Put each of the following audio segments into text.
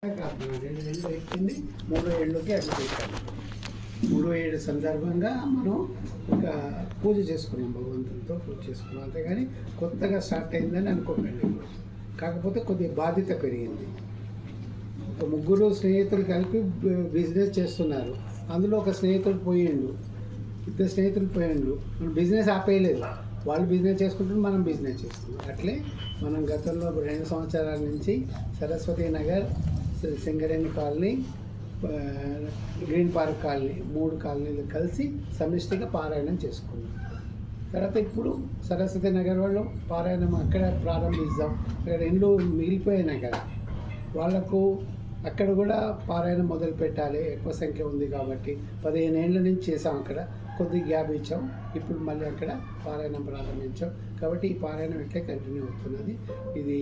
ఎక్కింది 3 ఏళ్ళకి అట్లా పెట్టాము. 3 ఏడు సందర్భంగా మనం ఒక పూజ చేసుకున్నాం, భగవంతునితో పూజ చేసుకున్నాం. అంతేగాని కొత్తగా స్టార్ట్ అయిందని అనుకోకండి. కాకపోతే కొద్దిగా బాధ్యత పెరిగింది. ఒక 3 స్నేహితులు కలిపి బిజినెస్ చేస్తున్నారు. అందులో ఒక స్నేహితుడు పోయిండు, 2 స్నేహితులు పోయిండు. మనం బిజినెస్ ఆపేయలేదు, వాళ్ళు బిజినెస్ చేసుకుంటున్నారు, మనం బిజినెస్ చేసుకుంటాం. అట్లే మనం గతంలో 2 సంవత్సరాల నుంచి Saraswati Nagar, Singareni colony, green park colony 3 కాలనీలు కలిసి సమిష్టిగా పారాయణం చేసుకున్నాం. తర్వాత ఇప్పుడు సరస్వతి నగర్ వాళ్ళు పారాయణం అక్కడ ప్రారంభిస్తాం. అక్కడ ఇండ్లు మిగిలిపోయినాయి కదా, వాళ్లకు అక్కడ కూడా పారాయణం మొదలు పెట్టాలి. ఎక్కువ సంఖ్య ఉంది కాబట్టి 15 ఏళ్ళ నుంచి చేసాం. అక్కడ కొద్ది గ్యాప్ ఇచ్చాం, ఇప్పుడు మళ్ళీ అక్కడ పారాయణం ప్రారంభించాం. కాబట్టి ఈ పారాయణం ఇట్లే కంటిన్యూ అవుతున్నది. ఇది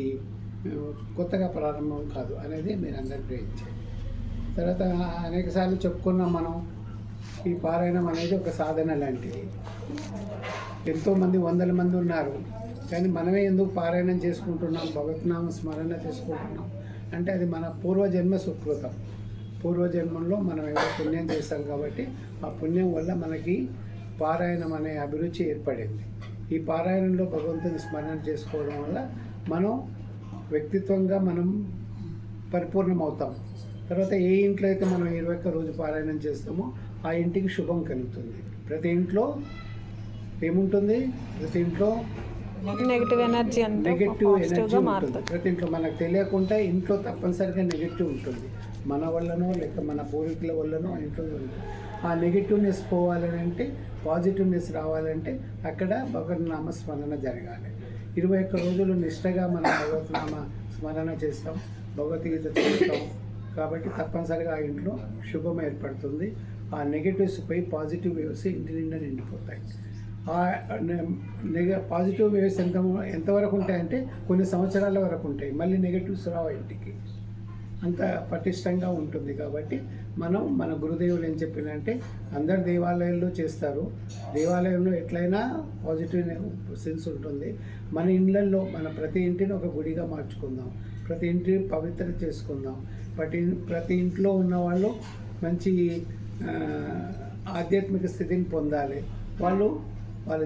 కొత్తగా ప్రారంభం కాదు అనేది మీరు అందరూ గ్రహించారు. తర్వాత అనేక సార్లు చెప్పుకున్నాం మనం, ఈ పారాయణం అనేది ఒక సాధన లాంటిది. ఎంతోమంది 100 మంది ఉన్నారు, కానీ మనమే ఎందుకు పారాయణం చేసుకుంటున్నాం, భగవద్నామ స్మరణ చేసుకుంటున్నాం అంటే అది మన పూర్వజన్మ సుకృతం. పూర్వజన్మంలో మనం ఏదో పుణ్యం చేస్తాం కాబట్టి ఆ పుణ్యం వల్ల మనకి పారాయణం అనే అభిరుచి ఏర్పడింది. ఈ పారాయణంలో భగవంతుని స్మరణ చేసుకోవడం వల్ల మనం వ్యక్తిత్వంగా మనం పరిపూర్ణమవుతాం. తర్వాత ఏ ఇంట్లో అయితే మనం 21 రోజు పారాయణం చేస్తామో ఆ ఇంటికి శుభం కలుగుతుంది. ప్రతి ఇంట్లో ఏముంటుంది, ప్రతి ఇంట్లో నెగిటివ్ ఎనర్జీ ఉంటుంది. ప్రతి ఇంట్లో మనకు తెలియకుండా ఇంట్లో తప్పనిసరిగా నెగిటివ్ ఉంటుంది. మన వల్లనో లేక మన పూర్వీకుల వల్లనో ఇంట్లో ఉంటుంది. ఆ నెగిటివ్నెస్ పోవాలని అంటే, పాజిటివ్నెస్ రావాలంటే అక్కడ భగవద్నామ స్మరణ జరగాలి. 21 రోజులు నిష్టగా మనం భగవద్నామ స్మరణ చేస్తాం, భగవద్గీత చదువుతాం. కాబట్టి తప్పనిసరిగా ఆ ఇంట్లో శుభం ఏర్పడుతుంది. ఆ నెగిటివ్స్ పోయి పాజిటివ్ వేవ్స్ ఇంటి నిండా నిండిపోతాయి. పాజిటివ్ వేవ్స్ ఎంతవరకు ఉంటాయంటే కొన్ని సంవత్సరాల వరకు ఉంటాయి, మళ్ళీ నెగిటివ్స్ రావు ఇంటికి. అంత పటిష్టంగా ఉంటుంది. కాబట్టి మనం మన గురుదేవులు ఏం చెప్పినంటే, అందరు దేవాలయాల్లో చేస్తారు, దేవాలయంలో ఎట్లయినా పాజిటివ్ సెన్స్ ఉంటుంది. మన ఇళ్ళల్లో మన ప్రతి ఇంటిని ఒక గుడిగా మార్చుకుందాం, ప్రతి ఇంటిని పవిత్ర చేసుకుందాం. ప్రతి ఇంట్లో ఉన్న వాళ్ళు మంచి ఆధ్యాత్మిక స్థితిని పొందాలి. వాళ్ళ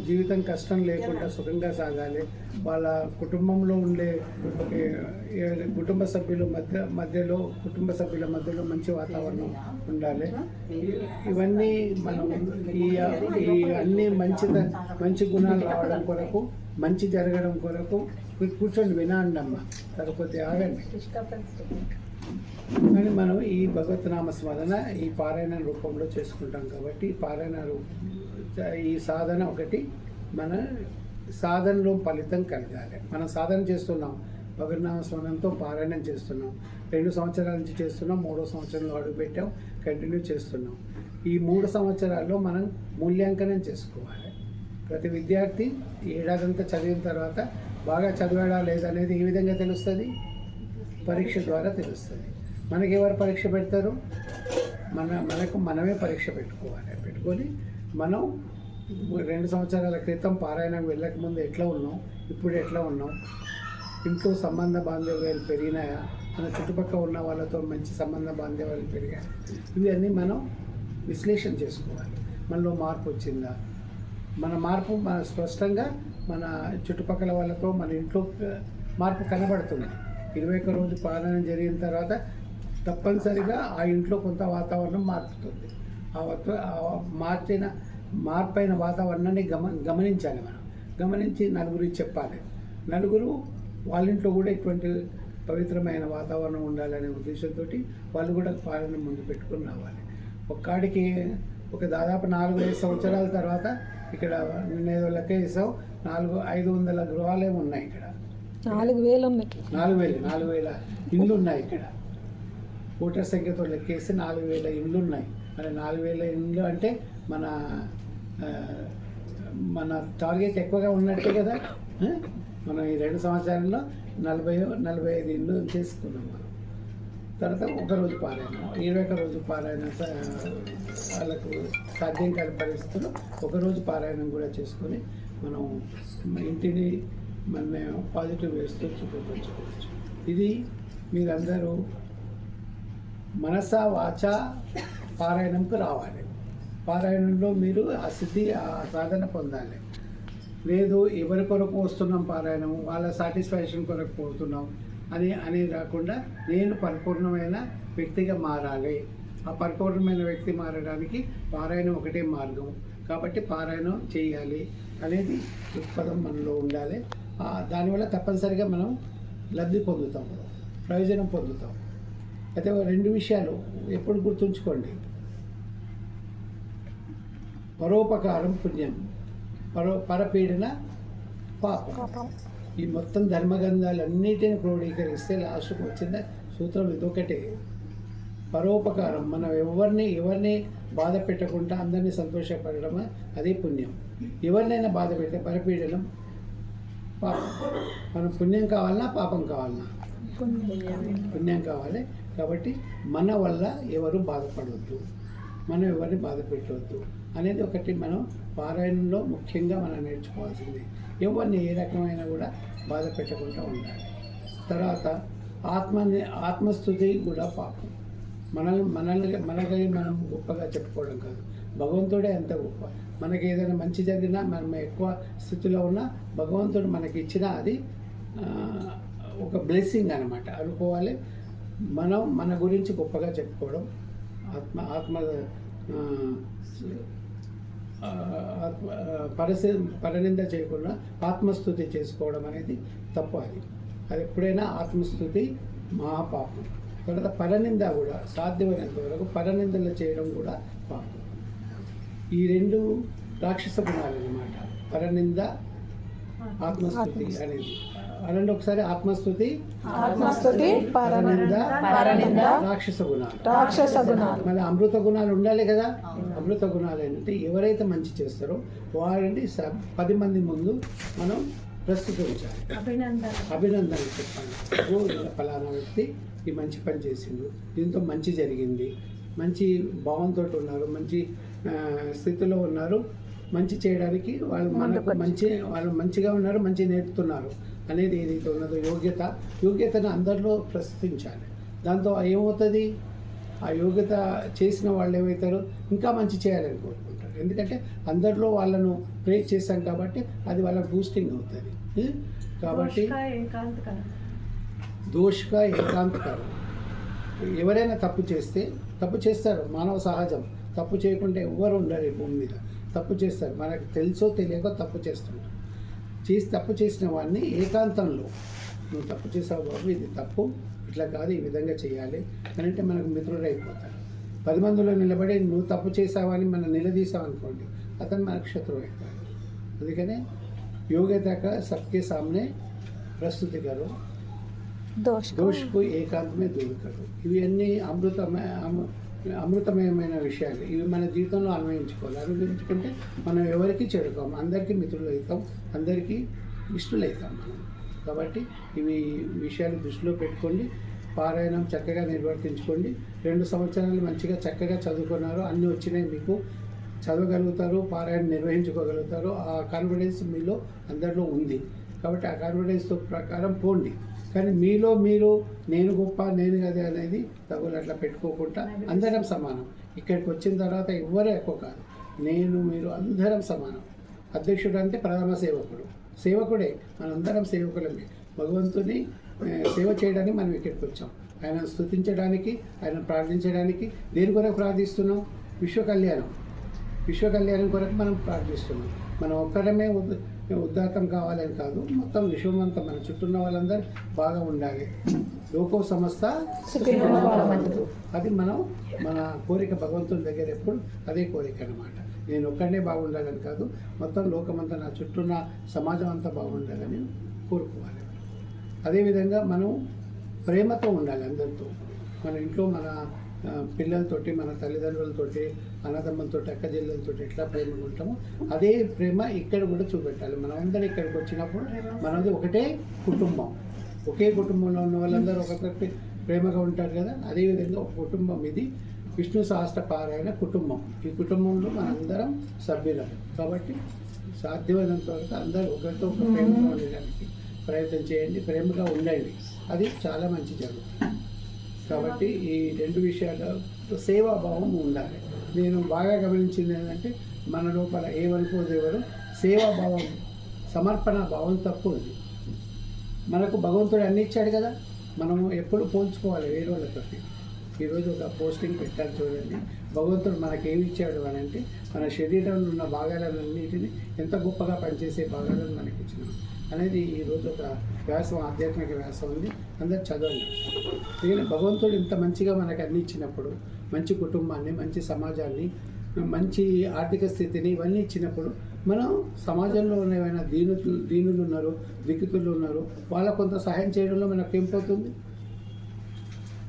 జీవితం కష్టం లేకుండా సుఖంగా సాగాలి. వాళ్ళ కుటుంబంలో ఉండే కుటుంబ సభ్యుల మధ్యలో మంచి వాతావరణం ఉండాలి. ఇవన్నీ మనం ఈ అన్ని మంచి గుణాలు రావడం కొరకు, మంచి జరగడం కొరకు కూర్చొని వినండి అమ్మ, తరపోతే ఆగండి. కానీ మనం ఈ భగవద్నామ స్మరణ ఈ పారాయణ రూపంలో చేసుకుంటాం. కాబట్టి ఈ సాధన ఒకటి, మన సాధనలో ఫలితం కలగాలి. మనం సాధన చేస్తున్నాం, భగవద్నామ స్మరణతో పారాయణం చేస్తున్నాం, 2 సంవత్సరాల నుంచి చేస్తున్నాం, 3వ సంవత్సరంలో అడుగుపెట్టాం, కంటిన్యూ చేస్తున్నాం. ఈ 3 సంవత్సరాల్లో మనం మూల్యాంకనం చేసుకోవాలి. ప్రతి విద్యార్థి ఏడాదంతా చదివిన తర్వాత బాగా చదివాడా లేదనేది ఏ విధంగా తెలుస్తుంది? పరీక్ష ద్వారా తెలుస్తుంది. మనకి ఎవరు పరీక్ష పెడతారు? మనమే పరీక్ష పెట్టుకొని మనం 2 సంవత్సరాల క్రితం పారాయణం వెళ్ళకముందు ఎట్లా ఉన్నాం, ఇప్పుడు ఎట్లా ఉన్నాం, ఇంట్లో సంబంధ బాంధవ్యాలు పెరిగినాయా, మన చుట్టుపక్కల ఉన్న వాళ్ళతో మంచి సంబంధ బాంధవ్యాలు పెరిగాయి, ఇవన్నీ మనం విశ్లేషణ చేసుకోవాలి. మనలో మార్పు వచ్చిందా? మన స్పష్టంగా మన చుట్టుపక్కల వాళ్ళతో మన ఇంట్లో మార్పు కనబడుతుంది. 21 రోజు పారాయణం జరిగిన తర్వాత తప్పనిసరిగా ఆ ఇంట్లో కొంత వాతావరణం మారుతుంది. మార్పైన వాతావరణాన్ని గమనించాలి. మనం గమనించి నలుగురికి చెప్పాలి. నలుగురు వాళ్ళ ఇంట్లో కూడా ఇటువంటి పవిత్రమైన వాతావరణం ఉండాలనే ఉద్దేశంతో వాళ్ళు కూడా పాలన ముందు పెట్టుకుని రావాలి. ఒక్కడికి దాదాపు 4-5 సంవత్సరాల తర్వాత ఇక్కడ నేనేదో లెక్క వేసావు, 500 గృహాలే ఉన్నాయి ఇక్కడ. 4,000 ఇండ్లు ఉన్నాయి ఇక్కడ. ఓటర్ సంఖ్యతో లెక్కేసి 4,000 ఇండ్లు ఉన్నాయి. మరి 4,000 ఇండ్లు అంటే మన టార్గెట్ ఎక్కువగా ఉన్నట్టే కదా. మనం ఈ 2 సంవత్సరాల్లో 40-45 ఇండ్లు చేసుకున్నాం మనం. తర్వాత 1 రోజు పారాయణం, 21 రోజు పారాయణం వాళ్ళకు సాధ్యం కాని పరిస్థితుల్లో 1 రోజు పారాయణం కూడా చేసుకొని మనం ఇంటిని మన పాజిటివ్ వేస్తూ చూపించుకోవచ్చు. ఇది మీరందరూ మనస వాచ పారాయణంకు రావాలి. పారాయణంలో మీరు ఆ సిద్ధి ఆ సాధన పొందాలి. లేదు ఎవరి కొరకు వస్తున్నాం పారాయణం, వాళ్ళ సాటిస్ఫాక్షన్ కొరకు పోతున్నాం అని రాకుండా నేను పరిపూర్ణమైన వ్యక్తిగా మారాలి. ఆ పరిపూర్ణమైన వ్యక్తి మారడానికి పారాయణం ఒకటే మార్గం. కాబట్టి పారాయణం చేయాలి అనేది దృక్పథం మనలో ఉండాలి. దానివల్ల తప్పనిసరిగా మనం లబ్ధి పొందుతాం, ప్రయోజనం పొందుతాం. అయితే రెండు విషయాలు ఎప్పుడు గుర్తుంచుకోండి. పరోపకారం పుణ్యం, పరపీడన పాపం. ఈ మొత్తం ధర్మగ్రంథాలన్నిటిని క్రోడీకరిస్తే లాస్ట్కి వచ్చిన సూత్రం ఇదొకటే. పరోపకారం, మనం ఎవరిని బాధ పెట్టకుండా అందరినీ సంతోషపడడం అదే పుణ్యం. ఎవరినైనా బాధ పెట్టే పరపీడనం పాపం. మనం పుణ్యం కావాలన్నా పాపం కావాలన్నా? పుణ్యం కావాలి. కాబట్టి మన వల్ల ఎవరు బాధపడవద్దు, మనం ఎవరిని బాధ పెట్టవద్దు అనేది ఒకటి మనం పారాయణంలో ముఖ్యంగా మనం నేర్చుకోవాల్సింది. ఎవరిని ఏ రకమైన కూడా బాధ పెట్టకుండా ఉండాలి. తర్వాత ఆత్మస్థుతి కూడా పాపం. మనకి మనం గొప్పగా చెప్పుకోవడం కాదు, భగవంతుడే అంత గొప్ప. మనకి ఏదైనా మంచి జరిగినా, మనం ఎక్కువ స్థితిలో ఉన్నా భగవంతుడు మనకి ఇచ్చిన అది ఒక బ్లెస్సింగ్ అన్నమాట అనుకోవాలి. మనం మన గురించి గొప్పగా చెప్పుకోవడం, పరనింద చేయకుండా ఆత్మస్థుతి చేసుకోవడం అనేది తప్పు. అది ఎప్పుడైనా ఆత్మస్థుతి మహాపాపం. తర్వాత పరనింద కూడా సాధ్యమైనంత వరకు పరనిందలు చేయడం కూడా పాపం. ఈ రెండు రాక్షస గుణాలు అన్నమాట. పరనింద, ఆత్మస్థుతి అనేది. అనండి ఒకసారి. ఆత్మస్థుతి, పరనింద, రాక్షస గుణాలు. మళ్ళీ అమృత గుణాలు ఉండాలి కదా. అమృత గుణాలు ఏంటంటే ఎవరైతే మంచి చేస్తారో వారిని 10 మంది ముందు మనం ప్రస్తుతించాలి, అభినందన చెప్పాలి. ఇలా ఫలానా వ్యక్తి ఈ మంచి పని చేసిండు, దీంతో మంచి జరిగింది, మంచి భావంతో ఉన్నారు, మంచి స్థితిలో ఉన్నారు, మంచి చేయడానికి వాళ్ళు మంచిగా ఉన్నారు, మంచి నేర్పుతున్నారు అనేది ఏదైతే ఉన్నదో యోగ్యతను అందరిలో ప్రశ్నించాలి. దాంతో ఏమవుతుంది, ఆ యోగ్యత చేసిన వాళ్ళు ఏమవుతారు, ఇంకా మంచి చేయాలని కోరుకుంటారు. ఎందుకంటే అందరిలో వాళ్ళను ప్రేజ్ చేశాం కాబట్టి అది వాళ్ళకి బూస్టింగ్ అవుతుంది. కాబట్టి దోషక ఏకాంతకారం. ఎవరైనా తప్పు చేస్తారు, మానవ సహజం. తప్పు చేయకుండా ఎవ్వరు ఉండరు ఈ భూమి మీద. తప్పు చేస్తారు, మనకు తెలుసో తెలియకో తప్పు చేస్తుంటారు. తప్పు చేసిన వాడిని ఏకాంతంలో, నువ్వు తప్పు చేసావు బాబు, ఇది తప్పు, ఇట్లా కాదు, ఈ విధంగా చేయాలి అని అంటే మనకు మిత్రుడు అయిపోతారు. 10 మందిలో నిలబడి నువ్వు తప్పు చేసావని మనం నిలదీసావు అనుకోండి, అతను మనకు శత్రువు అవుతాడు. అందుకనే యోగ్యత का सबके सामने प्रस्तुति करो, दोष को एकांत में दूर करो. ఇవి అన్నీ అమృతమయమైన విషయాలు. ఇవి మన జీవితంలో అనుభవించుకుంటే మనం ఎవరికి చెడుకోం, అందరికీ మిత్రులు అవుతాం, అందరికీ ఇష్టలు అవుతాం మనం. కాబట్టి ఇవి విషయాలు దృష్టిలో పెట్టుకోండి. పారాయణం చక్కగా నిర్వర్తించుకోండి. 2 సంవత్సరాలు మంచిగా చక్కగా చదువుకున్నారు, అన్నీ వచ్చినాయి, మీకు చదవగలుగుతారు, పారాయణం నిర్వహించుకోగలుగుతారు. ఆ కాన్ఫిడెన్స్ మీలో అందరిలో ఉంది. కాబట్టి ఆ కాన్ఫిడెన్స్ ప్రకారం పోండి. కానీ మీలో మీరు నేను గొప్ప, నేను కదా అనేది తగులు అట్లా పెట్టుకోకుండా అందరం సమానం. ఇక్కడికి వచ్చిన తర్వాత ఎవ్వరూ ఎక్కువ కాదు, మీరు అందరం సమానం. అధ్యక్షుడు అంటే ప్రధాన సేవకుడే, మనందరం సేవకులమే. భగవంతుని సేవ చేయడానికి మనం ఇక్కడికి వచ్చాం, ఆయన స్తుతించడానికి, ఆయన ప్రార్థించడానికి. దేని కొరకు ప్రార్థిస్తున్నాం? విశ్వ కళ్యాణం కొరకు మనం ప్రార్థిస్తున్నాం. మనం ఒక్కరమే ఉద్దాతం కావాలని కాదు, మొత్తం విశ్వమంతా మన చుట్టూ ఉన్న వాళ్ళందరూ బాగా ఉండాలి. లోకో సమస్త అది మన కోరిక భగవంతుని దగ్గర ఎప్పుడు అదే కోరిక అన్నమాట. నేను ఒక్కడనే బాగుండాలని కాదు, మొత్తం లోకమంతా నా చుట్టూ ఉన్న సమాజం అంతా బాగుండాలని కోరుకోవాలి. అదేవిధంగా మనం ప్రేమతో ఉండాలి అందరితో. మన ఇంట్లో మన పిల్లలతోటి, మన తల్లిదండ్రులతోటి, అన్నదమ్ములతో, అక్కచెల్లెలతో ఎట్లా ప్రేమగా ఉంటామో అదే ప్రేమ ఇక్కడ కూడా చూపెట్టాలి. మనం అందరం ఇక్కడికి వచ్చినప్పుడు మనది ఒకటే కుటుంబం, ఒకే కుటుంబంలో ఉన్న వాళ్ళందరూ ఒకరికి ప్రేమగా ఉంటారు కదా. అదేవిధంగా ఒక కుటుంబం ఇది విష్ణు సహస్ర పారాయణ కుటుంబం. ఈ కుటుంబంలో మనందరం సభ్యులం. కాబట్టి సాధ్యమైనంత వరకు అందరూ ఒకరితో ఒక ప్రేమగా ఉండడానికి ప్రయత్నం చేయండి, ప్రేమగా ఉండండి. అది చాలా మంచి జరుగుతుంది. కాబట్టి ఈ రెండు విషయాలు సేవాభావం ఉండాలి. నేను బాగా గమనించింది ఏంటంటే మన లోపల ఏమనుకోదు ఎవరు సేవాభావం, సమర్పణ భావం తప్పు ఉంది. మనకు భగవంతుడు అన్ని ఇచ్చాడు కదా, మనము ఎప్పుడు పోల్చుకోవాలి వేరే వాళ్ళతోటి. ఈరోజు ఒక పోస్టింగ్ పెట్టాను చూడండి, భగవంతుడు మనకేమి ఇచ్చాడు అని అంటే మన శరీరంలో ఉన్న భాగాలన్నిటిని ఎంత గొప్పగా పనిచేసే భాగాలను మనకి ఇచ్చినాం అనేది ఈరోజు ఒక వ్యాసం, ఆధ్యాత్మిక వ్యాసం ఉంది, అందరు చదవండి. ఎందుకంటే భగవంతుడు ఇంత మంచిగా మనకు అన్ని ఇచ్చినప్పుడు, మంచి కుటుంబాన్ని, మంచి సమాజాన్ని, మంచి ఆర్థిక స్థితిని ఇవన్నీ ఇచ్చినప్పుడు మనం సమాజంలో ఉన్న ఏమైనా దీనులు ఉన్నారు, దిక్కుతులు ఉన్నారు, వాళ్ళకు కొంత సహాయం చేయడంలో మనకు ఏం పోతుంది?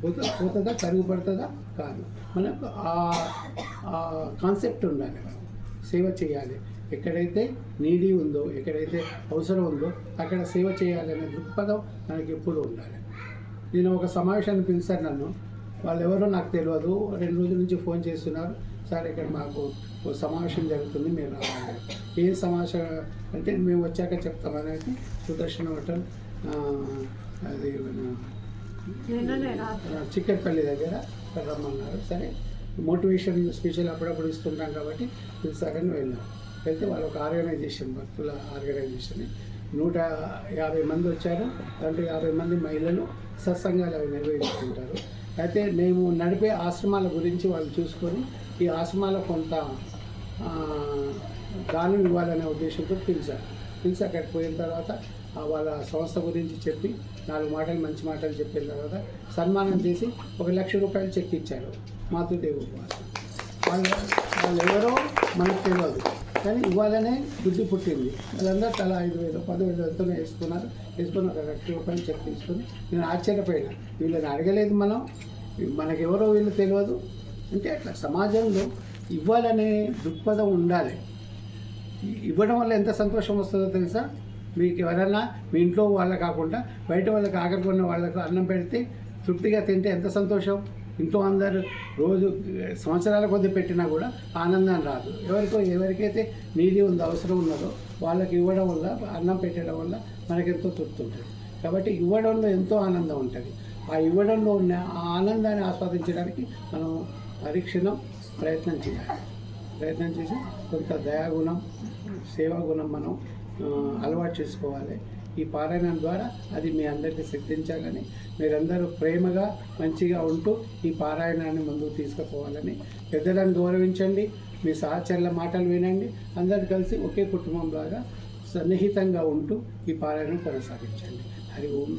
పోతుందా, కరుగుపడుతుందా? కాదు. మనకు ఆ కాన్సెప్ట్ ఉండాలి. మనం సేవ చేయాలి. ఎక్కడైతే నీడీ ఉందో, ఎక్కడైతే అవసరం ఉందో అక్కడ సేవ చేయాలనే దృక్పథం మనకి ఎప్పుడు ఉండాలి. నేను ఒక సమావేశాన్ని పిలిచాను, నన్ను వాళ్ళు ఎవరో నాకు తెలియదు, 2 రోజుల నుంచి ఫోన్ చేస్తున్నారు, సార్ ఇక్కడ మాకు ఒక సమావేశం జరుగుతుంది, మీరు రావాలి. ఏం సమావేశం అంటే మేము వచ్చాక చెప్తామనేది సుదర్శన హోటల్, అది చిక్కట్పల్లి దగ్గర రమ్మన్నారు. సరే, మోటివేషన్ స్పీచ్లు అప్పుడప్పుడు ఇస్తుంటాం కాబట్టి పిలిచారని వెళ్ళాం. వెళ్తే వాళ్ళు ఒక ఆర్గనైజేషన్, భక్తుల ఆర్గనైజేషన్, 150 మంది వచ్చారు. దాంట్లో 50 మంది మహిళలు సత్సంగాలు అవి నిర్వహిస్తుంటారు. అయితే మేము నడిపే ఆశ్రమాల గురించి వాళ్ళు చూసుకొని ఈ ఆశ్రమాలకు కొంత దానం ఇవ్వాలనే ఉద్దేశంతో పిలిచి అక్కడికి పోయిన తర్వాత వాళ్ళ సంస్థ గురించి చెప్పి 4 మాటలు మంచి మాటలు చెప్పిన తర్వాత సన్మానం చేసి 1 లక్ష రూపాయలు చెక్ ఇచ్చారు. మాతృదేవి ఉపవాసం వాళ్ళు ఎవరో మనకు తెలియదు, కానీ ఇవ్వాలనే బుద్ధి పుట్టింది. వాళ్ళందరూ తలా 5,000 10,000 ఎంతనో వేసుకుని 1 లక్ష రూపాయలు చెక్ తీసుకొని నేను ఆశ్చర్యపోయినా. వీళ్ళని అడగలేదు, మనకెవరో వీళ్ళు తెలియదు అంటే అట్లా సమాజంలో ఇవ్వాలనే దృక్పథం ఉండాలి. ఇవ్వడం వల్ల ఎంత సంతోషం వస్తుందో తెలుసా? మీకు ఎవరైనా మీ ఇంట్లో వాళ్ళ కాకుండా బయట వాళ్ళకి ఆఖరికొన్న వాళ్ళకు అన్నం పెడితే తృప్తిగా తింటే ఎంత సంతోషం. ఇంట్లో అందరూ రోజు సంవత్సరాల కొద్ది పెట్టినా కూడా ఆనందం రాదు. ఎవరికైతే నీది ఉందో, అవసరం ఉన్నదో వాళ్ళకి ఇవ్వడం వల్ల, అన్నం పెట్టడం వల్ల మనకెంతో తృప్తి ఉంటుంది. కాబట్టి ఇవ్వడంలో ఎంతో ఆనందం ఉంటుంది. ఆ ఇవ్వడంలో ఉన్న ఆ ఆనందాన్ని ఆస్వాదించడానికి మనం పరీక్షణం ప్రయత్నం చేసి కొంత దయాగుణం, సేవాగుణం మనం అలవాటు చేసుకోవాలి. ఈ పారాయణం ద్వారా అది మీ అందరికీ సిద్ధించాలని, మీరందరూ ప్రేమగా మంచిగా ఉంటూ ఈ పారాయణాన్ని ముందుకు తీసుకుపోవాలని, పెద్దలను గౌరవించండి, మీ సహచరుల మాటలు వినండి, అందరూ కలిసి ఒకే కుటుంబంలాగా సన్నిహితంగా ఉంటూ ఈ పారాయణం కొనసాగించండి. హరి ఓం.